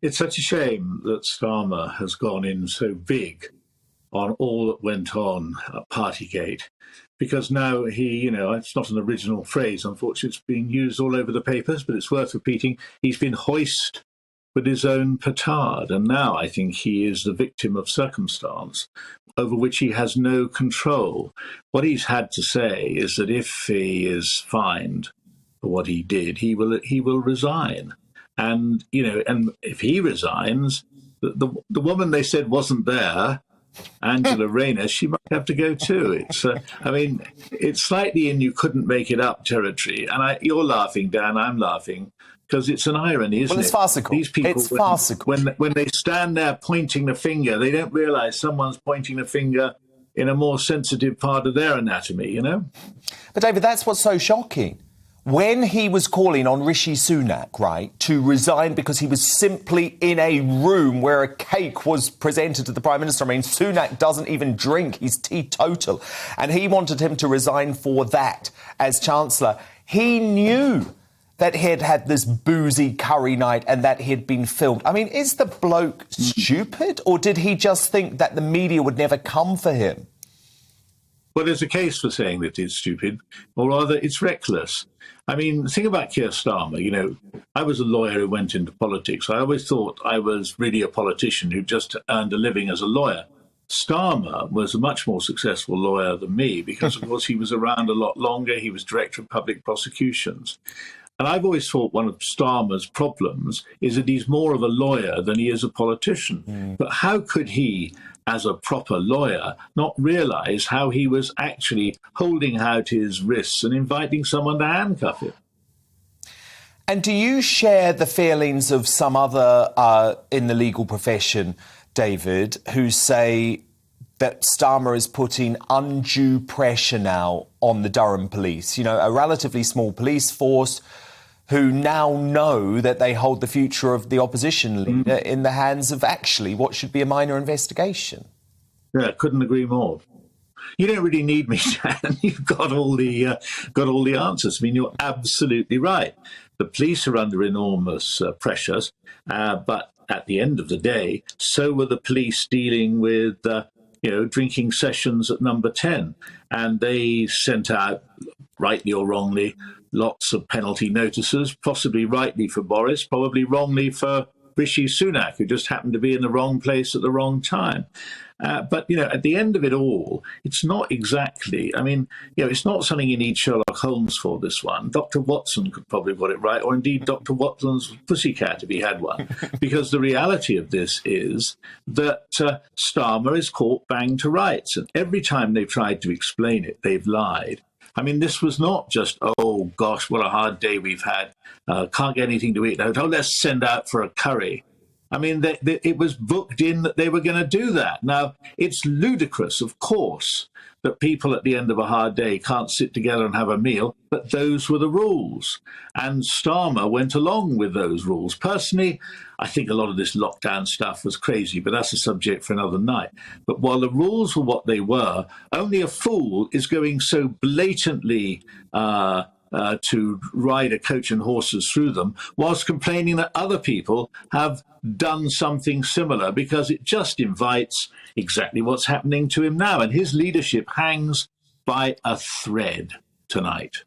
It's such a shame that Starmer has gone in so big on all that went on at Partygate, because now it's not an original phrase, unfortunately, it's being used all over the papers, but it's worth repeating. He's been hoist with his own petard, and now I think he is the victim of circumstance over which he has no control. What he's had to say is that if he is fined for what he did, he will resign. And and if he resigns, the woman they said wasn't there, Angela Rayner, she might have to go too. It's slightly in you couldn't make it up territory. And you're laughing, Dan, I'm laughing, because it's an irony, isn't it? Well, it's farcical. These people, it's farcical. When they stand there pointing the finger, they don't realise someone's pointing the finger in a more sensitive part of their anatomy, But, David, that's what's so shocking. When he was calling on Rishi Sunak, right, to resign because he was simply in a room where a cake was presented to the Prime Minister. I mean, Sunak doesn't even drink. He's teetotal. And he wanted him to resign for that as Chancellor. He knew that he'd had this boozy curry night and that he'd been filmed. I mean, is the bloke stupid, or did he just think that the media would never come for him? Well, there's a case for saying that it's stupid, or rather it's reckless. I mean, the thing about Keir Starmer, I was a lawyer who went into politics. I always thought I was really a politician who just earned a living as a lawyer. Starmer was a much more successful lawyer than me because, of course, he was around a lot longer. He was Director of Public Prosecutions. And I've always thought one of Starmer's problems is that he's more of a lawyer than he is a politician. But how could he, as a proper lawyer, not realise how he was actually holding out his wrists and inviting someone to handcuff him? And do you share the feelings of some other in the legal profession, David, who say that Starmer is putting undue pressure now on the Durham police? A relatively small police force who now know that they hold the future of the opposition leader in the hands of actually what should be a minor investigation. Yeah, couldn't agree more. You don't really need me, Dan. You've got all the answers. I mean, you're absolutely right. The police are under enormous pressures, but at the end of the day, so were the police dealing with drinking sessions at Number 10, and they sent out, rightly or wrongly, lots of penalty notices, possibly rightly for Boris, probably wrongly for Rishi Sunak, who just happened to be in the wrong place at the wrong time. But at the end of it all, it's not exactly, it's not something you need Sherlock Holmes for, this one. Dr. Watson could probably got it right, or indeed Dr. Watson's pussycat if he had one. Because the reality of this is that Starmer is caught bang to rights. And every time they've tried to explain it, they've lied. This was not just, oh, gosh, what a hard day we've had. Can't get anything to eat. Oh, let's send out for a curry. It was booked in that they were going to do that. Now, it's ludicrous, of course, that people at the end of a hard day can't sit together and have a meal, but those were the rules. And Starmer went along with those rules. Personally, I think a lot of this lockdown stuff was crazy, but that's a subject for another night. But while the rules were what they were, only a fool is going so blatantly to ride a coach and horses through them, whilst complaining that other people have done something similar, because it just invites exactly what's happening to him now. And his leadership hangs by a thread tonight.